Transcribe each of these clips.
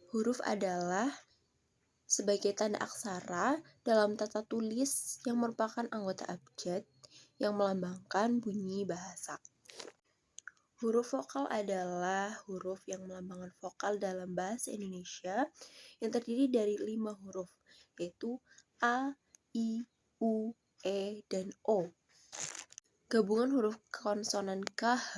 Huruf adalah sebagai tanda aksara dalam tata tulis yang merupakan anggota abjad yang melambangkan bunyi bahasa. Huruf vokal adalah huruf yang melambangkan vokal dalam bahasa Indonesia yang terdiri dari 5 huruf, yaitu A, I, U, E, dan O. Gabungan huruf konsonan K, H,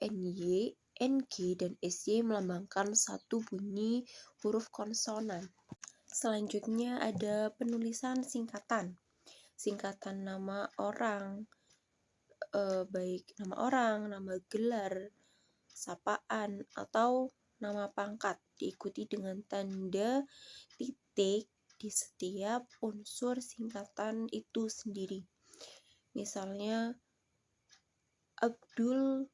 NY, NG, dan SY melambangkan satu bunyi huruf konsonan. Selanjutnya ada penulisan singkatan. Singkatan nama orang, baik nama orang, nama gelar, sapaan, atau nama pangkat, diikuti dengan tanda titik di setiap unsur singkatan itu sendiri. Misalnya Abdul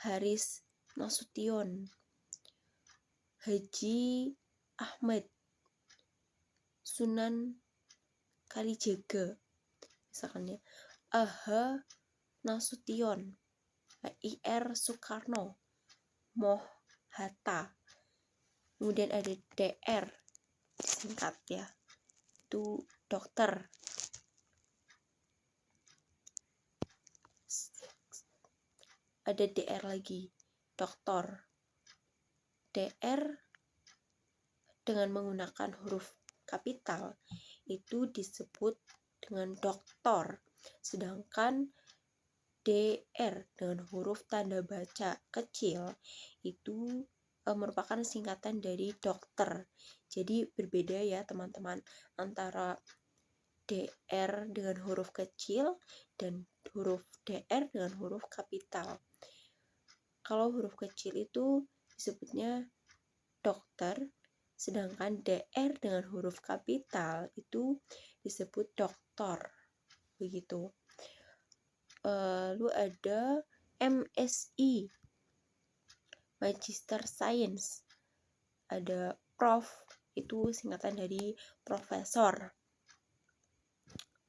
Haris Nasution, Haji Ahmad, Sunan Kalijaga, misalkan ya, Aha Nasution, Ir Soekarno, Moh Hatta. Kemudian ada DR, singkat ya, itu dokter. Ada DR lagi, doktor. DR dengan menggunakan huruf kapital itu disebut dengan doktor, sedangkan DR dengan huruf tanda baca kecil itu merupakan singkatan dari dokter. Jadi berbeda ya teman-teman antara DR dengan huruf kecil dan huruf DR dengan huruf kapital. Kalau huruf kecil itu disebutnya dokter, sedangkan DR dengan huruf kapital itu disebut doktor. Begitu. Lalu ada MSI, Magister Science. Ada Prof, itu singkatan dari profesor.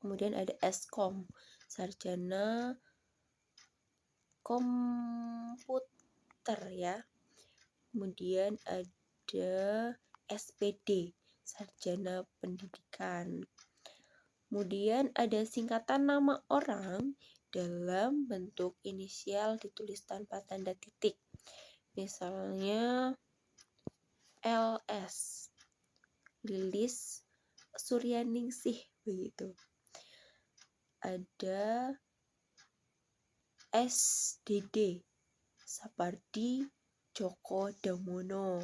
Kemudian ada Eskom, Sarjana Komputer ya. Kemudian ada SPD, Sarjana Pendidikan. Kemudian ada singkatan nama orang dalam bentuk inisial ditulis tanpa tanda titik. Misalnya LS, Lilis Suryaningsih, begitu. Ada SDD, Sapardi Djoko Damono,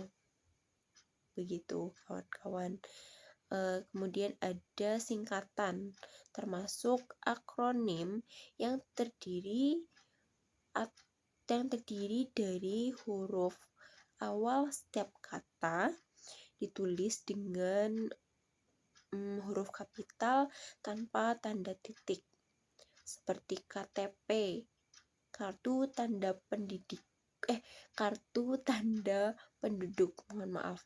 begitu kawan-kawan. Kemudian ada singkatan termasuk akronim yang terdiri dari huruf awal setiap kata ditulis dengan huruf kapital tanpa tanda titik, seperti KTP, kartu tanda penduduk, mohon maaf.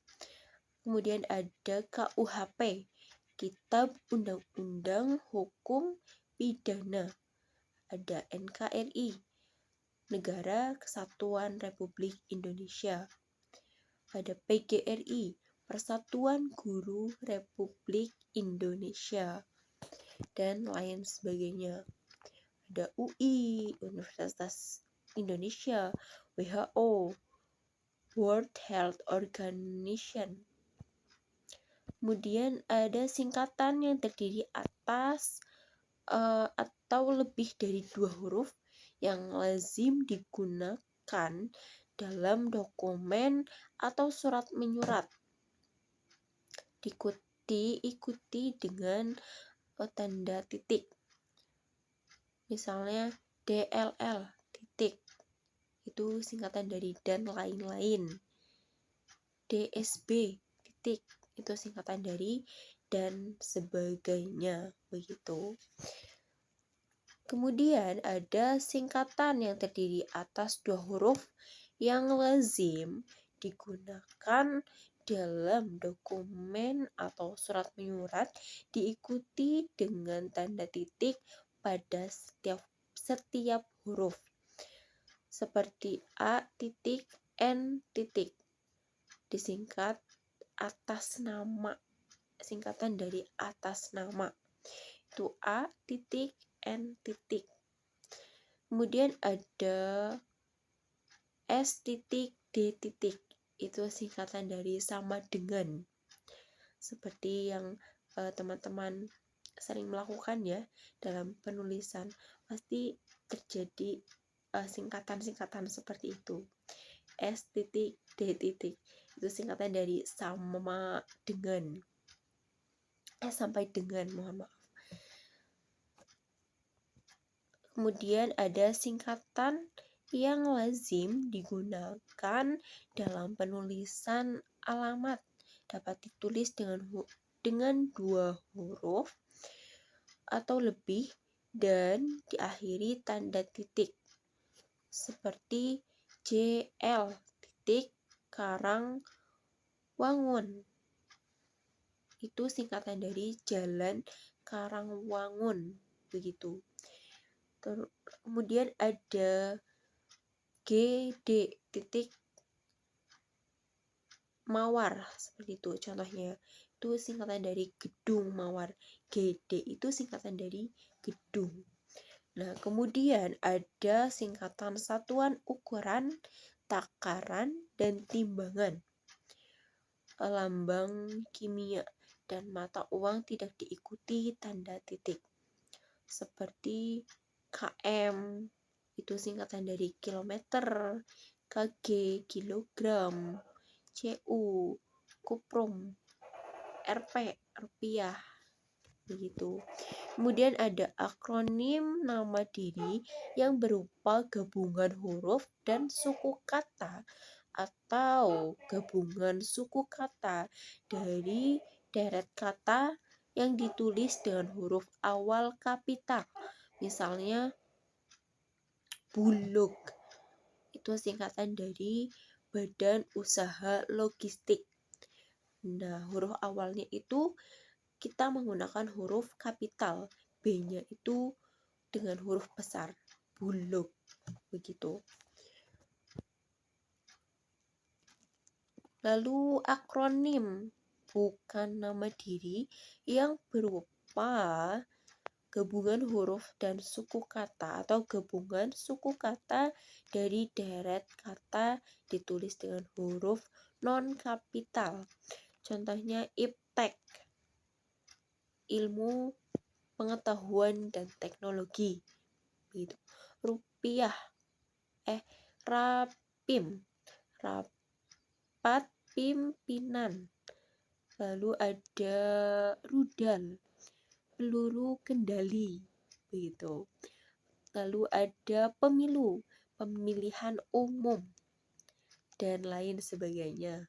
Kemudian ada KUHP, Kitab Undang-Undang Hukum Pidana. Ada NKRI, Negara Kesatuan Republik Indonesia. Ada PGRI, Persatuan Guru Republik Indonesia, dan lain sebagainya. Ada UI, Universitas Indonesia, WHO, World Health Organization. Kemudian ada singkatan yang terdiri atas atau lebih dari 2 huruf yang lazim digunakan dalam dokumen atau surat menyurat. Diikuti dengan tanda titik. Misalnya DLL titik, itu singkatan dari dan lain-lain. DSB titik, itu singkatan dari dan sebagainya, begitu. Kemudian ada singkatan yang terdiri atas 2 huruf yang lazim digunakan dalam dokumen atau surat menyurat, diikuti dengan tanda titik pada setiap huruf, seperti A titik N titik, disingkat atas nama, singkatan dari atas nama. Itu A titik N titik. Kemudian ada S titik D titik. Itu singkatan dari sama dengan. Seperti yang teman-teman sering melakukan ya dalam penulisan, pasti terjadi singkatan-singkatan seperti itu. S titik D titik itu singkatan dari sama dengan, sampai dengan, mohon maaf. Kemudian ada singkatan yang lazim digunakan dalam penulisan alamat, dapat ditulis dengan 2 huruf atau lebih dan diakhiri tanda titik, seperti JL titik Karangwangun. Itu singkatan dari Jalan Karangwangun, begitu. Kemudian ada GD titik Mawar, seperti itu contohnya. Itu singkatan dari Gedung Mawar. GD itu singkatan dari gedung. Nah, kemudian ada singkatan satuan ukuran, takaran, dan timbangan, lambang kimia, dan mata uang tidak diikuti tanda titik. Seperti KM, itu singkatan dari kilometer, KG, kilogram, CU, kuprum, RP, rupiah, begitu. Kemudian ada akronim nama diri yang berupa gabungan huruf dan suku kata atau gabungan suku kata dari deret kata yang ditulis dengan huruf awal kapital. Misalnya Bulog, itu singkatan dari Badan Usaha Logistik. Nah, huruf awalnya itu kita menggunakan huruf kapital, B-nya itu dengan huruf besar, Bulog, begitu. Lalu akronim bukan nama diri yang berupa gabungan huruf dan suku kata atau gabungan suku kata dari deret kata ditulis dengan huruf non kapital. Contohnya IPTEK, ilmu pengetahuan dan teknologi, gitu. Rupiah, rapim, rapat pimpinan. Lalu ada rudal, peluru kendali, begitu. Lalu ada pemilu, pemilihan umum, dan lain sebagainya.